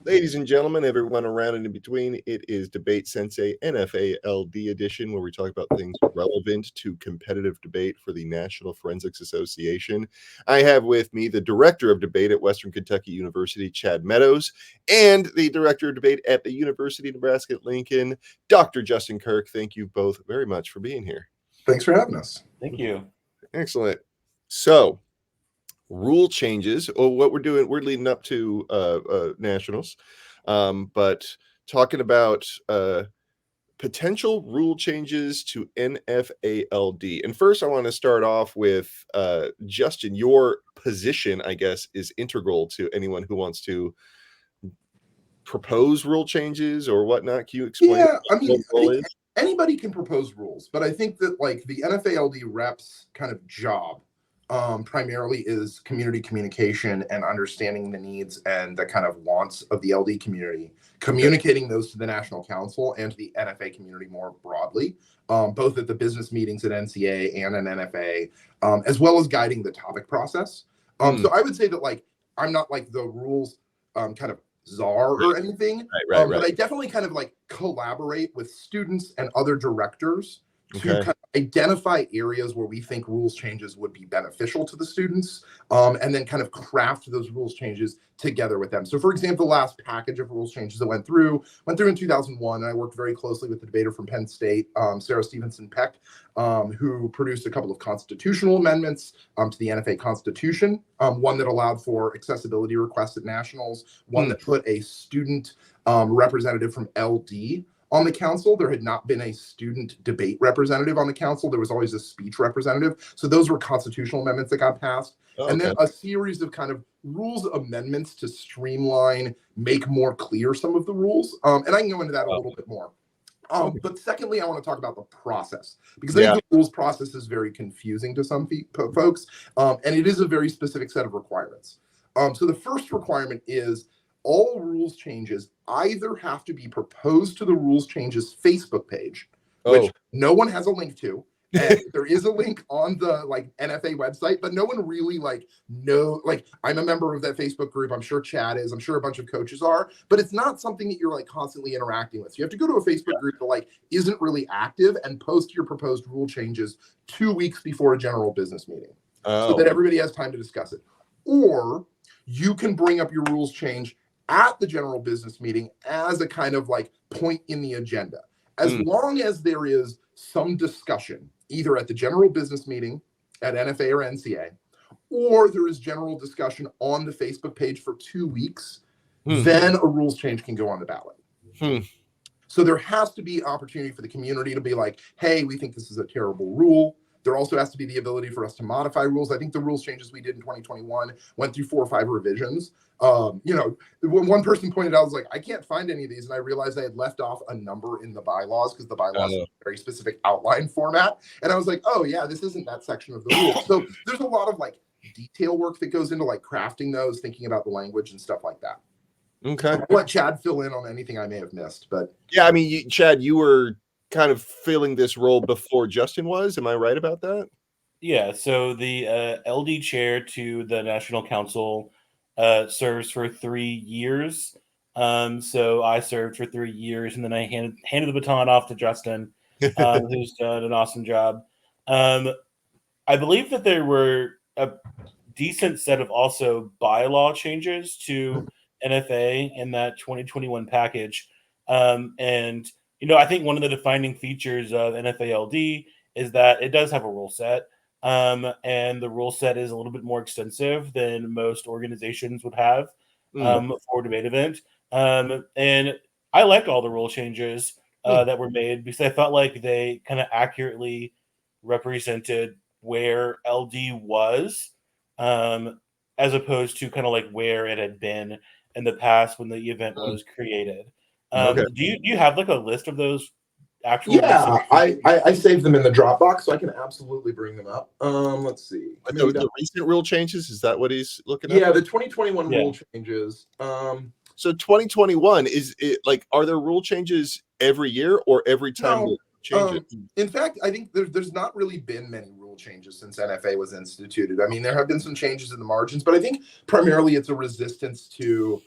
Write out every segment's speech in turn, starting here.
Ladies and gentlemen, everyone around and in between, it is Debate Sensei NFA LD edition, where we talk about things relevant to competitive debate for the National Forensics Association. I have with me the Director of Debate at Western Kentucky University, Chad Meadows, and the Director of Debate at the University of Nebraska at Lincoln, Dr. Justin Kirk. Thank you both very much for being here. Thanks for having us. Thank you. Excellent. So, rule changes, or what we're doing, we're leading up to nationals, but talking about potential rule changes to NFALD. And first I want to start off with Justin. Your position, I guess, is integral to anyone who wants to propose rule changes or whatnot. Can you explain? Yeah, I mean, anybody can propose rules, but I think that like the NFALD rep's kind of job primarily is community communication and understanding the needs and the kind of wants of the LD community, communicating those to the National Council and to the NFA community more broadly, both at the business meetings at NCA and an NFA, as well as guiding the topic process. So I would say that like I'm not like the rules kind of czar or anything, but I definitely kind of like collaborate with students and other directors to kind of identify areas where we think rules changes would be beneficial to the students, and then kind of craft those rules changes together with them. So for example, the last package of rules changes that went through in 2001, and I worked very closely with the debater from Penn State, Sarah Stevenson Peck, who produced a couple of constitutional amendments to the NFA Constitution, one that allowed for accessibility requests at nationals, one that put a student representative from LD on the council. There had not been a student debate representative on the council. There was always a speech representative. So those were constitutional amendments that got passed. And then a series of kind of rules amendments to streamline, make more clear some of the rules. And I can go into that a little bit more. But secondly, I want to talk about the process, because I think the rules process is very confusing to some folks. And it is a very specific set of requirements. So the first requirement is all rules changes either have to be proposed to the rules changes Facebook page, which no one has a link to. And there is a link on the like NFA website, but no one really like I'm a member of that Facebook group. I'm sure Chad is, I'm sure a bunch of coaches are, but it's not something that you're like constantly interacting with. So you have to go to a Facebook group that like isn't really active and post your proposed rule changes 2 weeks before a general business meeting so that everybody has time to discuss it. Or you can bring up your rules change at the general business meeting as a kind of like point in the agenda. As long as there is some discussion, either at the general business meeting at NFA or NCA, or there is general discussion on the Facebook page for 2 weeks, then a rules change can go on the ballot. So there has to be opportunity for the community to be like, hey, we think this is a terrible rule. There also has to be the ability for us to modify rules. I think the rules changes we did in 2021 went through 4 or 5 revisions. When one person pointed out, I was like, I can't find any of these. And I realized I had left off a number in the bylaws because the bylaws have a very specific outline format. And I was like, oh yeah, this isn't that section of the rule. So there's a lot of like detail work that goes into like crafting those, thinking about the language and stuff like that. I'll let Chad fill in on anything I may have missed. But yeah, I mean, Chad, you were kind of filling this role before Justin was. Am I right about that? Yeah. So the LD chair to the National Council serves for 3 years. So I served for 3 years, and then I handed the baton off to Justin, who's done an awesome job. I believe that there were a decent set of also bylaw changes to NFA in that 2021 package. And I think one of the defining features of NFALD is that it does have a rule set, and the rule set is a little bit more extensive than most organizations would have for a debate event. And I liked all the rule changes that were made because I felt like they kind of accurately represented where LD was, as opposed to kind of like where it had been in the past when the event was created. Do you have like a list of those actual? Yeah, I saved them in the Dropbox, so I can absolutely bring them up. Let's see. The recent rule changes, is that what he's looking at? Yeah, the 2021 rule changes. So 2021, is it like, are there rule changes every year or every time they change it? In fact, I think there's not really been many rule changes since NFA was instituted. I mean, there have been some changes in the margins, but I think primarily it's a resistance to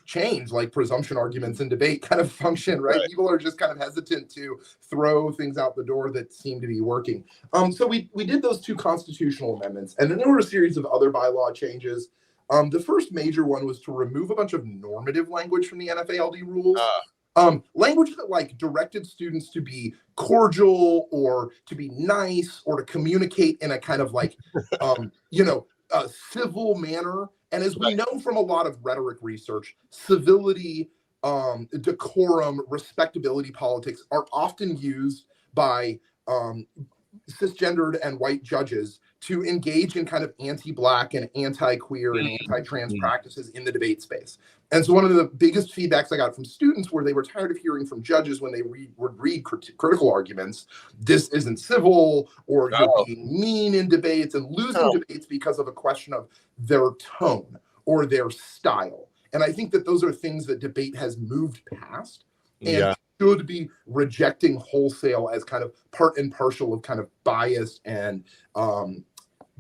change, like presumption arguments in debate kind of function, right? People are just kind of hesitant to throw things out the door that seem to be working. So we did those 2 constitutional amendments, and then there were a series of other bylaw changes. The first major one was to remove a bunch of normative language from the NFALD rules. Language that like directed students to be cordial or to be nice or to communicate in a kind of like, a civil manner. And as we know from a lot of rhetoric research, civility, decorum, respectability politics are often used by cisgendered and white judges to engage in kind of anti-Black and anti-queer and anti-trans practices in the debate space. And so one of the biggest feedbacks I got from students were they were tired of hearing from judges when they would read critical arguments, this isn't civil, or you're being mean in debates, and losing debates because of a question of their tone or their style. And I think that those are things that debate has moved past and should be rejecting wholesale as kind of part and parcel of kind of biased and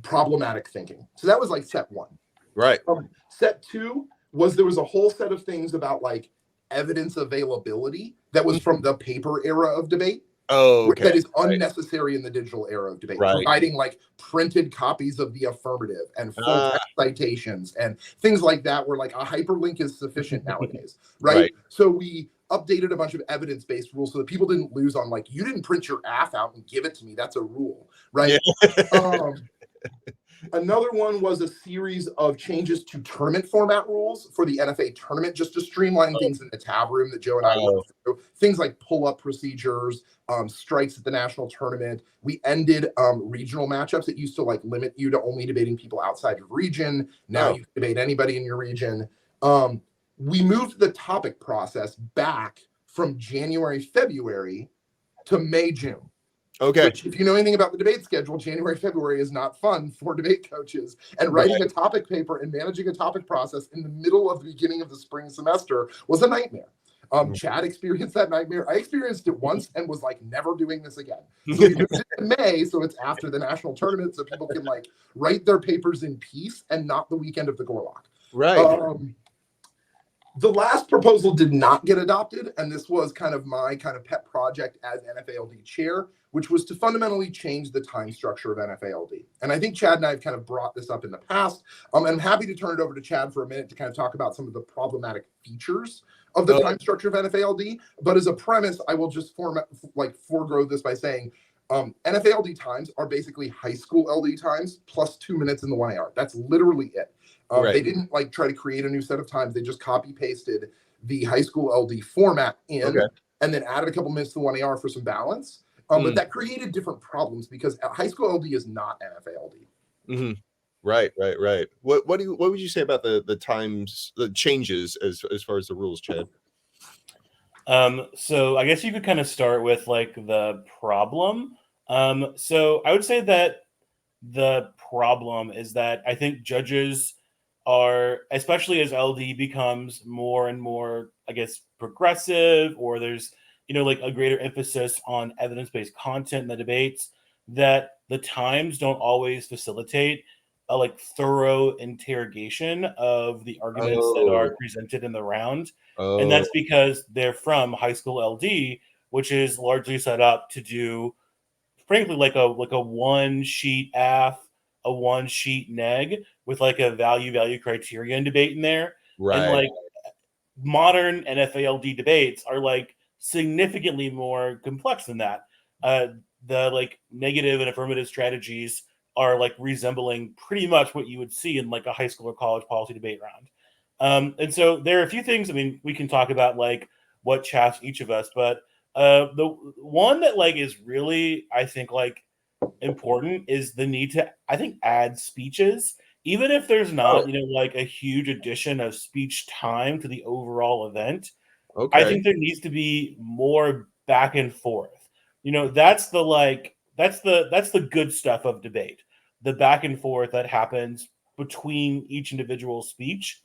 problematic thinking. So that was like set 1. Right. Set 2 was there was a whole set of things about like evidence availability that was from the paper era of debate. That is unnecessary in the digital era of debate. Providing like printed copies of the affirmative and full text citations and things like that, where like a hyperlink is sufficient nowadays, right? So we updated a bunch of evidence-based rules so that people didn't lose on like, you didn't print your AF out and give it to me. That's a rule, right? Another one was a series of changes to tournament format rules for the NFA tournament, just to streamline things in the tab room that Joe and I went through. Things like pull-up procedures, strikes at the national tournament. We ended regional matchups that used to like limit you to only debating people outside your region. Now you can debate anybody in your region. We moved the topic process back from January, February to May, June. Which, if you know anything about the debate schedule, January, February is not fun for debate coaches. And writing a topic paper and managing a topic process in the middle of the beginning of the spring semester was a nightmare. Chad experienced that nightmare. I experienced it once and was like, never doing this again. So we moved it to May, so it's after the national tournament, so people can like write their papers in peace and not the weekend of the Gorlock. The last proposal did not get adopted, and this was kind of my kind of pet project as NFALD chair, which was to fundamentally change the time structure of NFALD. And I think Chad and I have kind of brought this up in the past. I'm happy to turn it over to Chad for a minute to kind of talk about some of the problematic features of the time structure of NFALD. But as a premise, I will just forego this by saying NFALD times are basically high school LD times plus 2 minutes in the 1 AR. That's literally it. They didn't like try to create a new set of times. They just copy pasted the high school LD format in and then added a couple minutes to 1 AR for some balance. But that created different problems because high school LD is not NFALD. Right. What would you say about the times, the changes as far as the rules, Chad? So I guess you could kind of start with like the problem. So I would say that the problem is that I think judges are, especially as LD becomes more and more, I guess, progressive, or there's, like a greater emphasis on evidence-based content in the debates, that the times don't always facilitate a like thorough interrogation of the arguments that are presented in the round. And that's because they're from high school LD, which is largely set up to do, frankly, like a one sheet AF, a one sheet neg with like a value criterion debate in there. And like modern NFALD debates are like significantly more complex than that. The like negative and affirmative strategies are like resembling pretty much what you would see in like a high school or college policy debate round. And so there are a few things, I mean, we can talk about like what chaffs each of us, but the one that like is really, I think, like important is the need to, I think, add speeches, even if there's not, like a huge addition of speech time to the overall event. I think there needs to be more back and forth. That's the good stuff of debate, the back and forth that happens between each individual speech.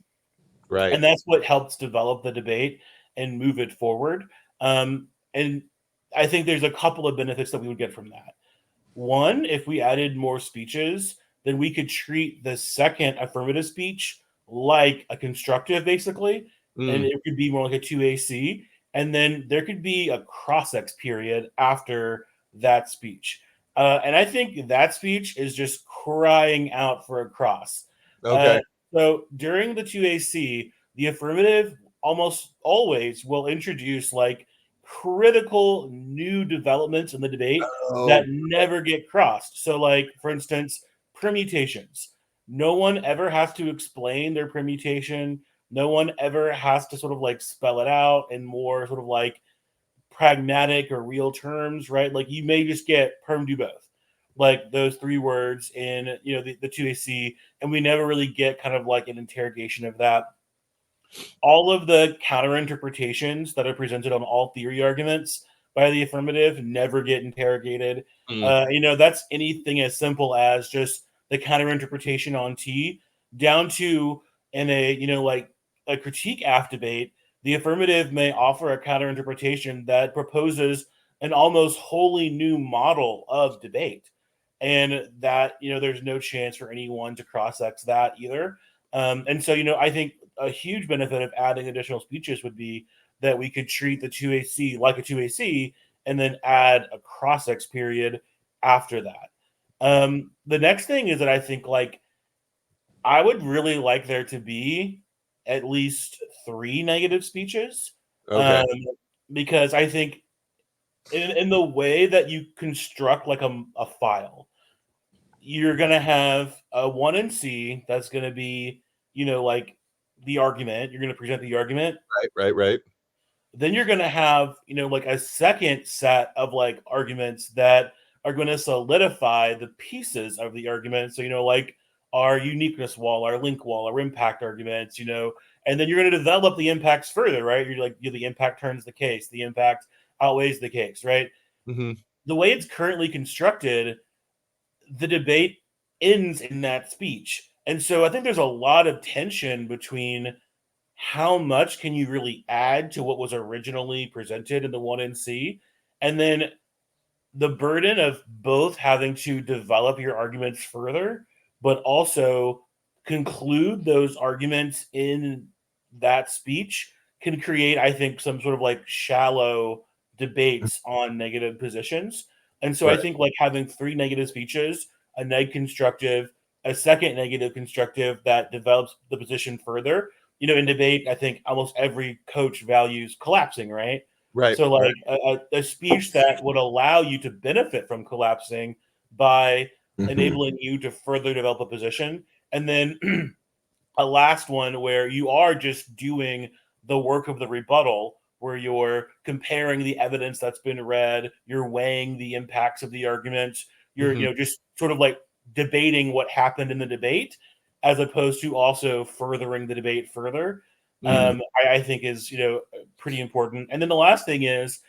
And that's what helps develop the debate and move it forward. And I think there's a couple of benefits that we would get from that. One, if we added more speeches, then we could treat the second affirmative speech like a constructive, basically, and it could be more like a 2AC, and then there could be a cross-ex period after that speech. And I think that speech is just crying out for a cross. Okay. So during the 2AC, the affirmative almost always will introduce like critical new developments in the debate that never get crossed. So, like, for instance, permutations. No one ever has to explain their permutation. No one ever has to sort of like spell it out in more sort of like pragmatic or real terms, right? Like you may just get perm do both, like those 3 words in the 2AC, and we never really get kind of like an interrogation of that. All of the counter interpretations that are presented on all theory arguments by the affirmative never get interrogated. That's anything as simple as just the counter interpretation on T down to in a like a critique aft debate. The affirmative may offer a counter interpretation that proposes an almost wholly new model of debate, and that there's no chance for anyone to cross-ex that either. And so I think a huge benefit of adding additional speeches would be that we could treat the 2AC like a 2AC and then add a cross-ex period after that. The next thing is that I think like I would really like there to be at least 3 negative speeches. Okay. Because I think in the way that you construct like a file, you're going to have a 1NC that's going to be, like the argument. You're going to present the argument. Right. Then you're going to have, like a second set of like arguments that are going to solidify the pieces of the argument. So, like our uniqueness wall, our link wall, our impact arguments, and then you're going to develop the impacts further, right? You're like, the impact turns the case, the impact outweighs the case, right? Mm-hmm. The way it's currently constructed, the debate ends in that speech. And so I think there's a lot of tension between how much can you really add to what was originally presented in the 1NC, and then the burden of both having to develop your arguments further, but also conclude those arguments in that speech can create, I think, some sort of like shallow debates on negative positions. And so I think like having 3 negative speeches, a neg constructive, a second negative constructive that develops the position further. In debate, I think almost every coach values collapsing, right? Right. So like a speech that would allow you to benefit from collapsing by enabling you to further develop a position. And then a last one where you are just doing the work of the rebuttal, where you're comparing the evidence that's been read, you're weighing the impacts of the arguments, you're just sort of like debating what happened in the debate, as opposed to also furthering the debate further. I think is pretty important. And then the last thing is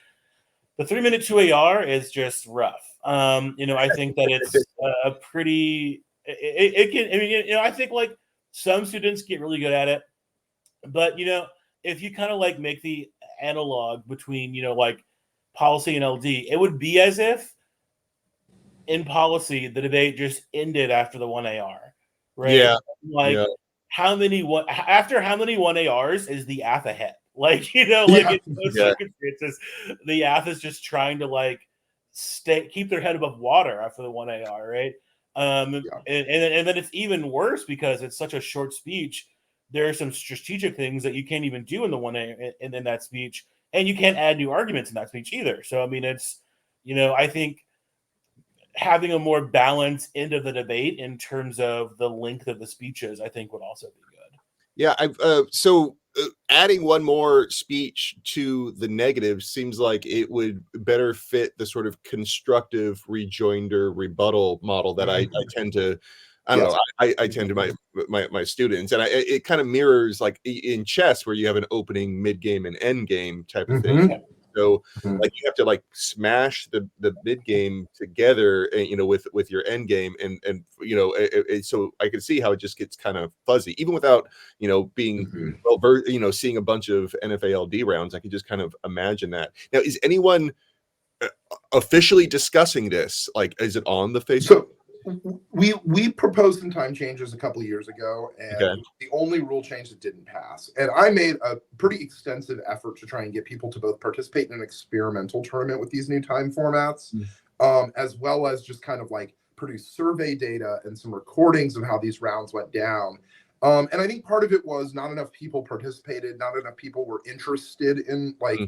the 3-minute 2AR is just rough. I think that it's a pretty it can. I mean, I think like some students get really good at it, but if you kind of like make the analog between like policy and LD, it would be as if in policy the debate just ended after the 1AR, right? Yeah. Like how many 1ARs is the AF ahead? Like in most circumstances, the AF is just trying to like keep their head above water after the 1AR, right? And then it's even worse because it's such a short speech. There are some strategic things that you can't even do in the 1A in that speech, and you can't add new arguments in that speech either. So I mean, it's I think having a more balanced end of the debate in terms of the length of the speeches, I think would also be good. Yeah, adding one more speech to the negative seems like it would better fit the sort of constructive rejoinder rebuttal model that I tend to. I don't know. I tend to my students, and it kind of mirrors like in chess where you have an opening, mid game, and end game type of thing. So like you have to like smash the mid game together, with your end game, and so I can see how it just gets kind of fuzzy, even without being seeing a bunch of NFA LD rounds. I can just kind of imagine that. Now, is anyone officially discussing this? Like, is it on the Facebook? we proposed some time changes a couple of years ago, and the only rule change that didn't pass. And I made a pretty extensive effort to try and get people to both participate in an experimental tournament with these new time formats, as well as just kind of like produce survey data and some recordings of how these rounds went down. And I think part of it was not enough people participated, not enough people were interested in like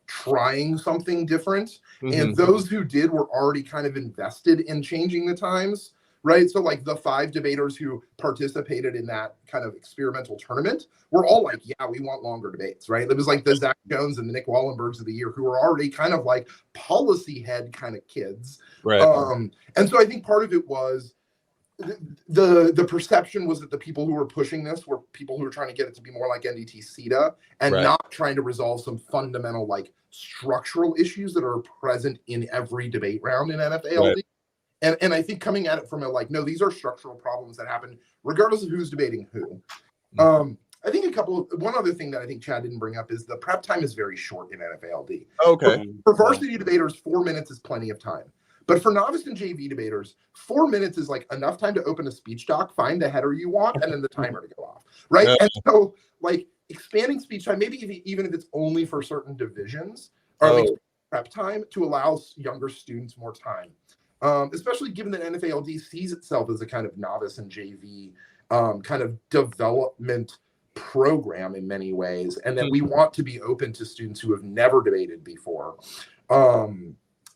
trying something different. And those who did were already kind of invested in changing the times, right? So like the 5 debaters who participated in that kind of experimental tournament were all like, yeah, we want longer debates, right? It was like the Zach Jones and the Nick Wallenbergs of the year who were already kind of like policy head kind of kids. Right. And so I think part of it was the perception was that the people who were pushing this were people who were trying to get it to be more like NDT CETA and not trying to resolve some fundamental like structural issues that are present in every debate round in NFALD. And I think coming at it from a like, no, these are structural problems that happen regardless of who's debating who. I think one other thing that I think Chad didn't bring up is the prep time is very short in NFALD. For varsity debaters, 4 minutes is plenty of time. But for novice and JV debaters, 4 minutes is like enough time to open a speech doc, find the header you want, and then the timer to go off, right? And so, like, expanding speech time, maybe even if it's only for certain divisions, or like prep time to allow younger students more time, especially given that NFALD sees itself as a kind of novice and JV kind of development program in many ways, and that we want to be open to students who have never debated before.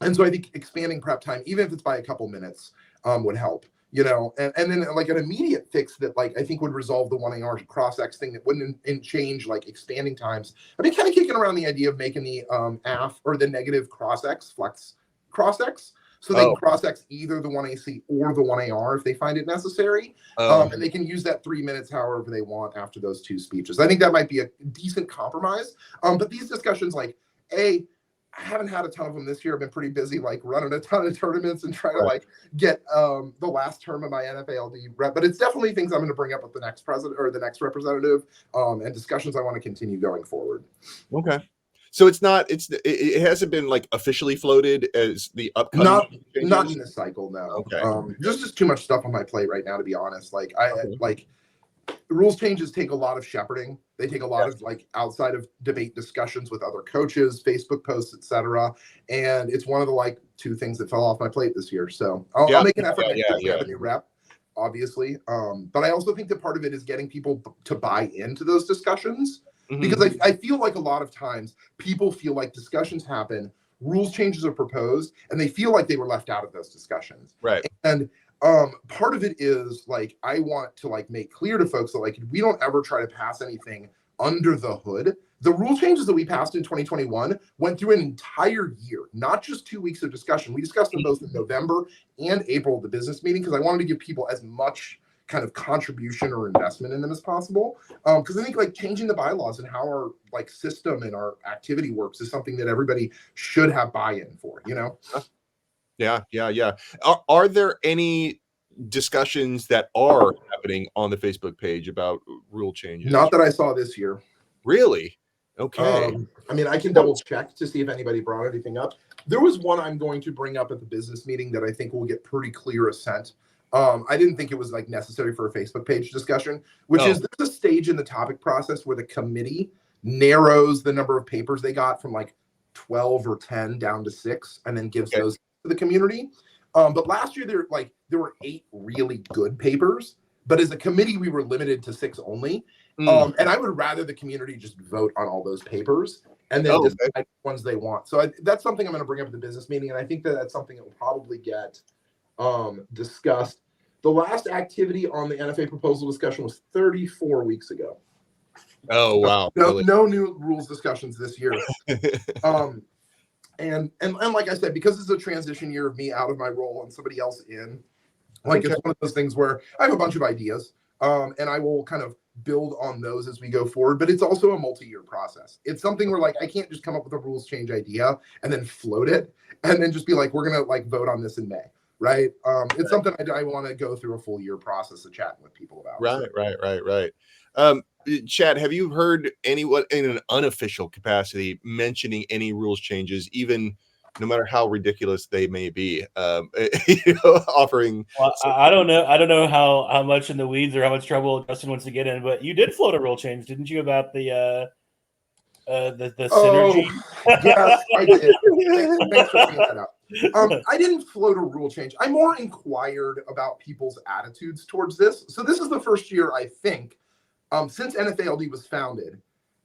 And so I think expanding prep time, even if it's by a couple minutes, would help, you know, and then like an immediate fix that like I think would resolve the 1AR to cross-X thing that wouldn't change like expanding times. I've been kind of kicking around the idea of making the AF or the negative cross-X flex cross-X. So they can cross-X either the 1AC or the 1AR if they find it necessary. And they can use that 3 minutes however they want after those 2 speeches. I think that might be a decent compromise. But these discussions, like, I haven't had a ton of them this year. I've been pretty busy, like running a ton of tournaments and trying to like get the last term of my NFALD rep. But it's definitely things I'm going to bring up with the next president or the next representative, and discussions I want to continue going forward. Okay. So it hasn't been like officially floated as the upcoming not in this cycle, no. Okay. There's just too much stuff on my plate right now, to be honest. Like like rules changes take a lot of shepherding. They take a lot of like outside of debate discussions with other coaches, Facebook posts, etc. And it's one of the like 2 things that fell off my plate this year. So I'll make an effort next year to have a new rep, obviously. But I also think that part of it is getting people to buy into those discussions, because I feel like a lot of times people feel like discussions happen, rules changes are proposed, and they feel like they were left out of those discussions. Right. And part of it is like I want to like make clear to folks that like we don't ever try to pass anything under the hood. The rule changes that we passed in 2021 went through an entire year, not just 2 weeks of discussion. We discussed them both in November and April of the business meeting because I wanted to give people as much kind of contribution or investment in them as possible. Because I think like changing the bylaws and how our like system and our activity works is something that everybody should have buy-in for, you know? Yeah. Are there any discussions that are happening on the Facebook page about rule changes? Not that I saw this year. Really? Okay. I mean, I can double check to see if anybody brought anything up. There was one I'm going to bring up at the business meeting that I think will get pretty clear assent. I didn't think it was like necessary for a Facebook page discussion, which is there's a stage in the topic process where the committee narrows the number of papers they got from like 12 or 10 down to 6 and then gives those to the community. But last year there were 8 really good papers, but as a committee we were limited to 6 only. And I would rather the community just vote on all those papers and then decide which ones they want. So that's something I'm going to bring up at the business meeting, and I think that that's something that will probably get discussed. The last activity on the NFA proposal discussion was 34 weeks ago. Oh wow! No new rules discussions this year. And like I said, because it's a transition year of me out of my role and somebody else in, like it's one of those things where I have a bunch of ideas, and I will kind of build on those as we go forward. But it's also a multi-year process. It's something where like I can't just come up with a rules change idea and then float it and then just be like, we're gonna like vote on this in May, right? It's something I want to go through a full year process of chatting with people about. Right. Chad, have you heard anyone in an unofficial capacity mentioning any rules changes, even no matter how ridiculous they may be, offering. Well, I don't know. I don't know how much in the weeds or how much trouble Justin wants to get in, but you did float a rule change, didn't you, about the synergy? Yes, I did. Thanks for bringing that up. I didn't float a rule change. I more inquired about people's attitudes towards this. So this is the first year, I think, since NFALD was founded,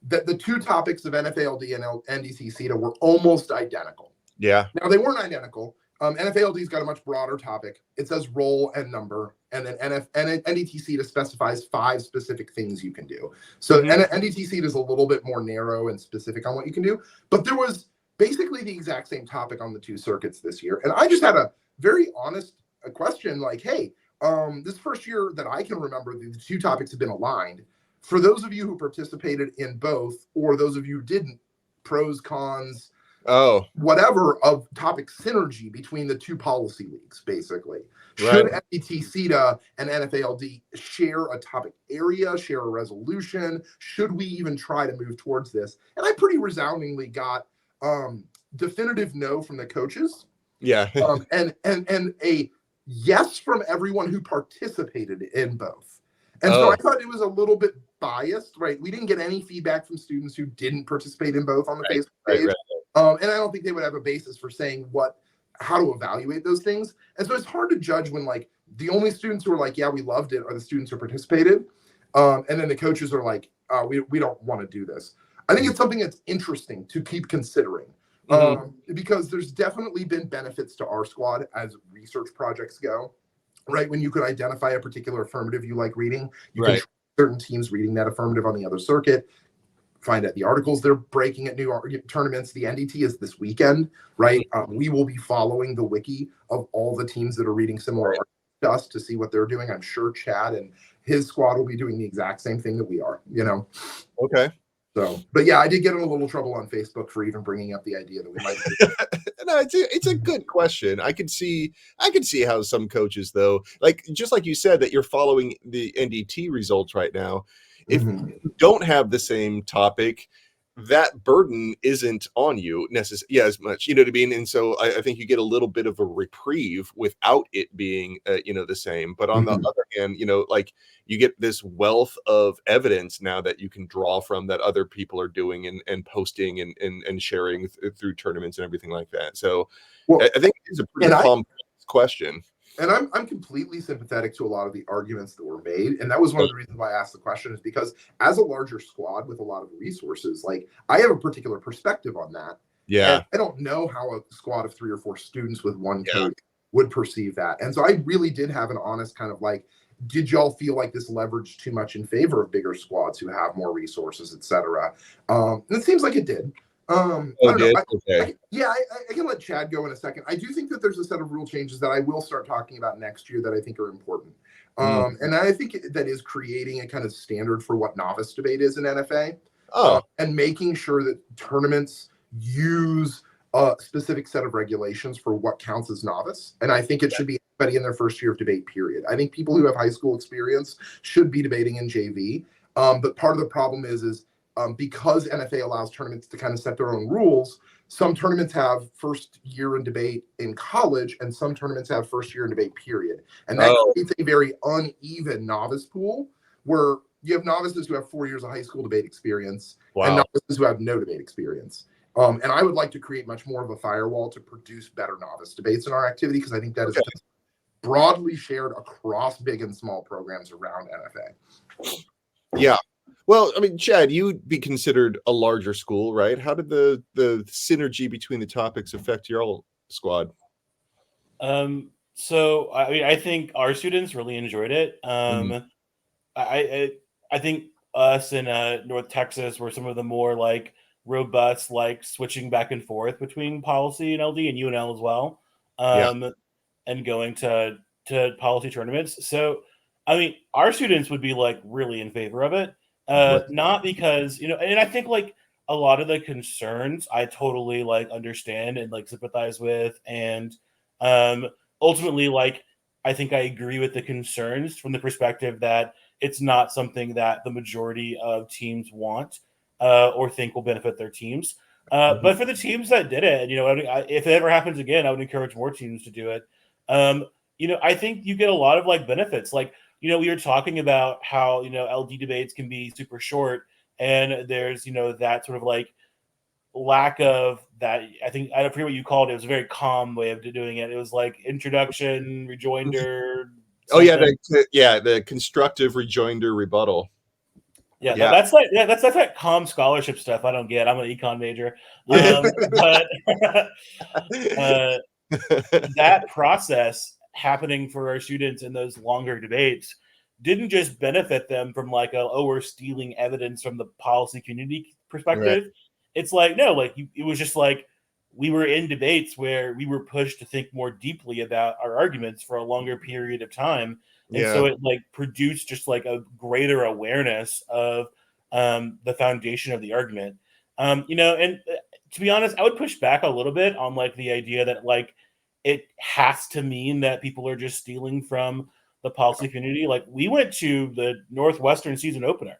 that the two topics of NFALD and NDC-CETA were almost identical. Yeah. Now, they weren't identical. NFALD's got a much broader topic. It says role and number, and then NDT-CETA specifies 5 specific things you can do. So NDT-CETA is a little bit more narrow and specific on what you can do, but there was basically the exact same topic on the 2 circuits this year. And I just had a very honest question like, hey, this first year that I can remember, the 2 topics have been aligned. For those of you who participated in both, or those of you who didn't, pros, cons, whatever of topic synergy between the 2 policy leagues, basically. Should NDT-CETA and NFALD share a topic area, share a resolution? Should we even try to move towards this? And I pretty resoundingly got definitive no from the coaches. Yeah. and a yes from everyone who participated in both. And so I thought it was a little bit biased, right? We didn't get any feedback from students who didn't participate in both on the Facebook page. And I don't think they would have a basis for saying how to evaluate those things. And so it's hard to judge when like the only students who are like, yeah, we loved it, are the students who participated. And then the coaches are like, we don't want to do this. I think it's something that's interesting to keep considering. Because there's definitely been benefits to our squad as research projects go, right? When you could identify a particular affirmative you like reading, you can try certain teams reading that affirmative on the other circuit, find out the articles they're breaking at new tournaments. The NDT is this weekend, right? We will be following the wiki of all the teams that are reading similar articles to us to see what they're doing. I'm sure Chad and his squad will be doing the exact same thing that we are, Okay. So, but yeah, I did get in a little trouble on Facebook for even bringing up the idea that we might. No, it's a good question. I could see how some coaches, though, just like you said, that you're following the NDT results right now. If you don't have the same topic, that burden isn't on you necessarily as much. You know what I mean? And so I think you get a little bit of a reprieve without it being, the same. But on the other hand, you get this wealth of evidence now that you can draw from that other people are doing and posting and sharing through tournaments and everything like that. So I think it's a pretty complex question. And I'm completely sympathetic to a lot of the arguments that were made. And that was one of the reasons why I asked the question, is because as a larger squad with a lot of resources, like I have a particular perspective on that. Yeah. And I don't know how a squad of 3 or 4 students with one coach would perceive that. And so I really did have an honest kind of like, did y'all feel like this leveraged too much in favor of bigger squads who have more resources, et cetera? And it seems like it did. I can let Chad go in a second. I do think that there's a set of rule changes that I will start talking about next year that I think are important. And I think that is creating a kind of standard for what novice debate is in NFA. And making sure that tournaments use a specific set of regulations for what counts as novice. And I think it should be everybody in their first year of debate, period. I think people who have high school experience should be debating in JV. But part of the problem is because NFA allows tournaments to kind of set their own rules, some tournaments have first year in debate in college, and some tournaments have first year in debate, period. And that creates a very uneven novice pool where you have novices who have 4 years of high school debate experience and novices who have no debate experience. And I would like to create much more of a firewall to produce better novice debates in our activity, because I think that is broadly shared across big and small programs around NFA. Yeah. Well, I mean, Chad, you'd be considered a larger school, right? How did the synergy between the topics affect your squad? So I mean, I think our students really enjoyed it. I think us in North Texas were some of the more like robust, like switching back and forth between policy and LD and UNL as well, and going to policy tournaments. So I mean, our students would be like really in favor of it. Not because, and I think like a lot of the concerns I totally like understand and like sympathize with. And ultimately, like, I think I agree with the concerns from the perspective that it's not something that the majority of teams want or think will benefit their teams. But for the teams that did it, if it ever happens again, I would encourage more teams to do it. I think you get a lot of like benefits. Like, we were talking about how, LD debates can be super short, and there's, that sort of like lack of that. I think I forget what you called it. It was a very calm way of doing it. It was like introduction, rejoinder. Oh yeah, something. the constructive rejoinder rebuttal. Yeah, that's that calm scholarship stuff I don't get. I'm an econ major, but that process happening for our students in those longer debates didn't just benefit them from like we're stealing evidence from the policy community perspective. Right. It's like, no, like it was just like we were in debates where we were pushed to think more deeply about our arguments for a longer period of time. And so it like produced just like a greater awareness of the foundation of the argument. And to be honest, I would push back a little bit on like the idea that like it has to mean that people are just stealing from the policy community. Like we went to the Northwestern season opener.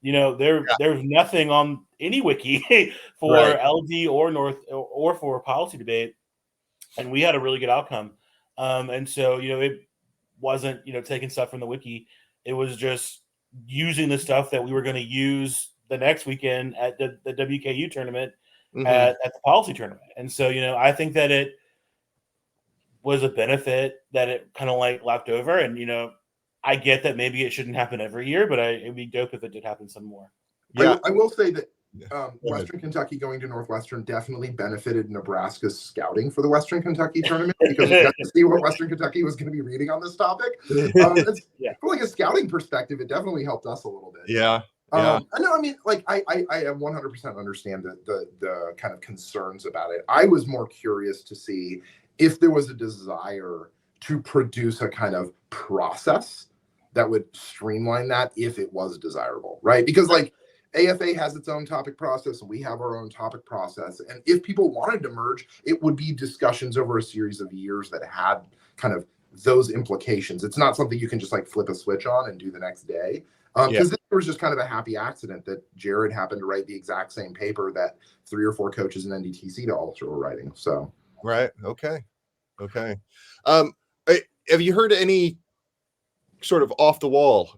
There's nothing on any wiki for LD or for policy debate, and we had a really good outcome. And so it wasn't taking stuff from the wiki. It was just using the stuff that we were going to use the next weekend at the WKU tournament at the policy tournament. And so I think that it was a benefit that it kind of like left over. And I get that maybe it shouldn't happen every year, but it'd be dope if it did happen some more. Yeah, I will say that Western Kentucky going to Northwestern definitely benefited Nebraska's scouting for the Western Kentucky tournament because we got to see what Western Kentucky was going to be reading on this topic. From like a scouting perspective, it definitely helped us a little bit. Yeah. I know. I mean, like I 100% understand the kind of concerns about it. I was more curious to see if there was a desire to produce a kind of process that would streamline that if it was desirable, right? Because like AFA has its own topic process and we have our own topic process. And if people wanted to merge, it would be discussions over a series of years that had kind of those implications. It's not something you can just like flip a switch on and do the next day. Because this was just kind of a happy accident that Jared happened to write the exact same paper that 3 or 4 coaches in NDTC to also were writing. So, right. Okay. Have you heard any sort of off the wall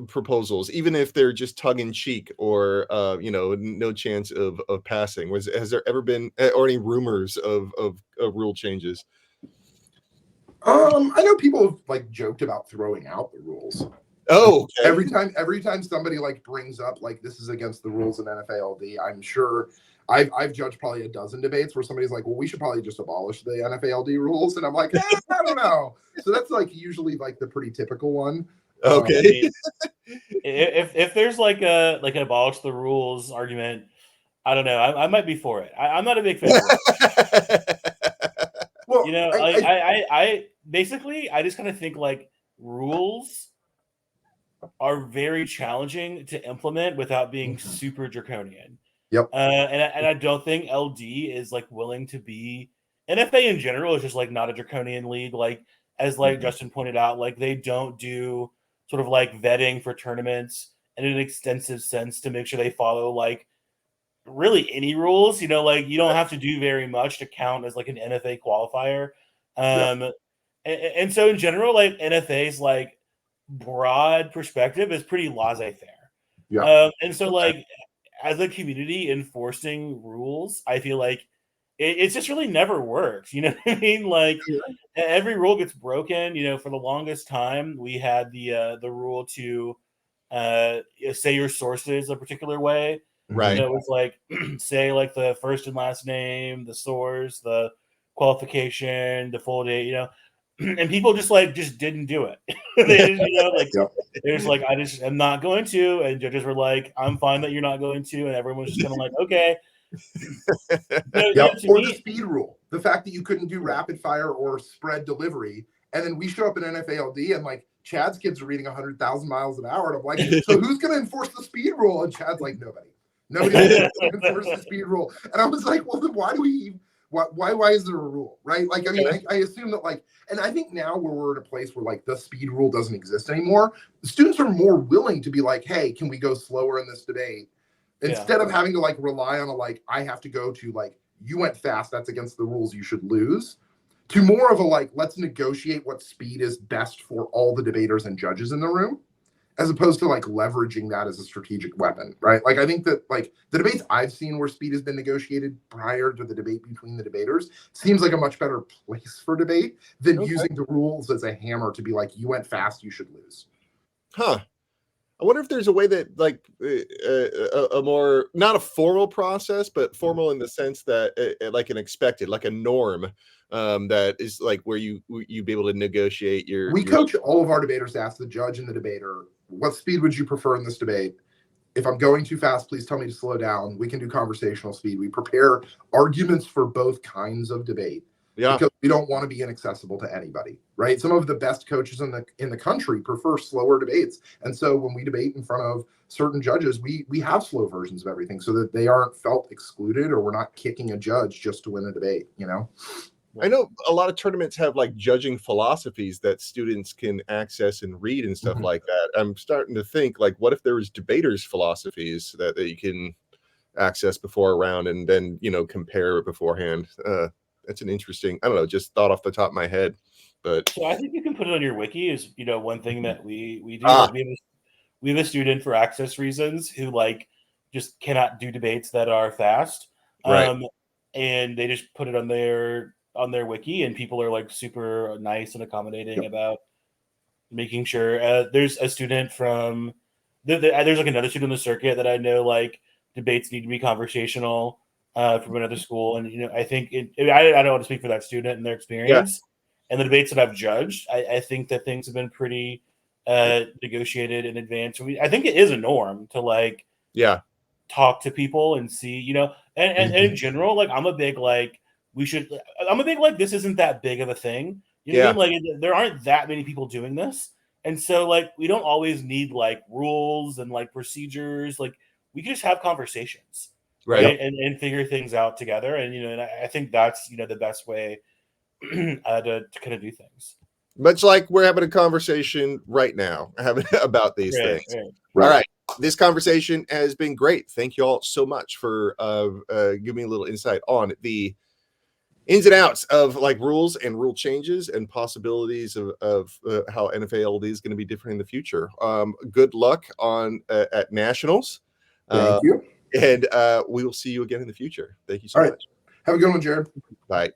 proposals, even if they're just tongue in cheek or no chance of passing? Has there ever been or any rumors of rule changes? I know people have like joked about throwing out the rules. Oh, okay. Every time somebody like brings up like this is against the rules in NFA LD, I'm sure I've judged probably a dozen debates where somebody's like, well, we should probably just abolish the NFA LD rules, and I'm like, I don't know. So that's like usually like the pretty typical one. Okay. If there's like an abolish the rules argument, I don't know. I might be for it. I'm not a big fan of it. Well, I basically I just kind of think like rules are very challenging to implement without being super draconian. Yep. And I don't think LD is like willing to be. NFA in general is just like not a draconian league. Like as like Justin pointed out, like they don't do sort of like vetting for tournaments in an extensive sense to make sure they follow like really any rules. Like you don't have to do very much to count as like an NFA qualifier. And so in general, like NFA's like broad perspective is pretty laissez-faire. Yeah. And so like as a community enforcing rules, I feel like it's just really never works. You know what I mean? Like every rule gets broken. For the longest time, we had the rule to say your sources a particular way. Right. It was like say like the first and last name, the source, the qualification, the full date. And people just didn't do it. They didn't, they're just like, I am not going to. And judges were like, I'm fine that you're not going to. And everyone's just kind of like, okay. Or the speed rule. The fact that you couldn't do rapid fire or spread delivery. And then we show up in NFALD and like Chad's kids are reading 100,000 miles an hour. And I'm like, so who's going to enforce the speed rule? And Chad's like, nobody enforce the speed rule. And I was like, well, then why do we why is there a rule, right? Like, I mean, I assume that like, and I think now where we're at a place where like the speed rule doesn't exist anymore, the students are more willing to be like, hey, can we go slower in this debate? instead of having to like rely on a like I have to go to like you went fast, that's against the rules, you should lose, to more of a like let's negotiate what speed is best for all the debaters and judges in the room, as opposed to like leveraging that as a strategic weapon, right? Like I think that like the debates I've seen where speed has been negotiated prior to the debate between the debaters seems like a much better place for debate than using the rules as a hammer to be like you went fast, you should lose. Huh. I wonder if there's a way that like a more, not a formal process, but formal in the sense that like an expected, like a norm, that is like where you be able to negotiate your. We coach all of our debaters to ask the judge and the debater, what speed would you prefer in this debate? If I'm going too fast, please tell me to slow down. We can do conversational speed. We prepare arguments for both kinds of debate. Yeah. Because we don't want to be inaccessible to anybody, right? Some of the best coaches in the country prefer slower debates. And so when we debate in front of certain judges, we have slow versions of everything so that they aren't felt excluded or we're not kicking a judge just to win a debate, you know? I know a lot of tournaments have like judging philosophies that students can access and read and stuff like that. I'm starting to think like, what if there was debaters' philosophies that you can access before a round and then, you know, compare beforehand? That's an interesting, I don't know, just thought off the top of my head. But so I think you can put it on your wiki is, you know, one thing that we do. We have a student for access reasons who like just cannot do debates that are fast. Right. And they just put it on their wiki, and people are like super nice and accommodating about making sure. There's a student from there's like another student on the circuit that I know like debates need to be conversational from another school, and you know I think I don't want to speak for that student and their experience and the debates that I've judged. I think that things have been pretty negotiated in advance. I think it is a norm to like talk to people and see, you know, and in general, like I'm a big like this isn't that big of a thing. You know what I mean? Like there aren't that many people doing this. And so like we don't always need like rules and like procedures. Like we can just have conversations. Right. And figure things out together. And you know, and I think that's, you know, the best way to kind of do things. Much like we're having a conversation right now about these things. Right. All right. This conversation has been great. Thank you all so much for giving me a little insight on the ins and outs of like rules and rule changes and possibilities of how NFA LD is going to be different in the future. Good luck on at nationals. Thank you. And we will see you again in the future. Thank you so much. Have a good one, Jared. Bye.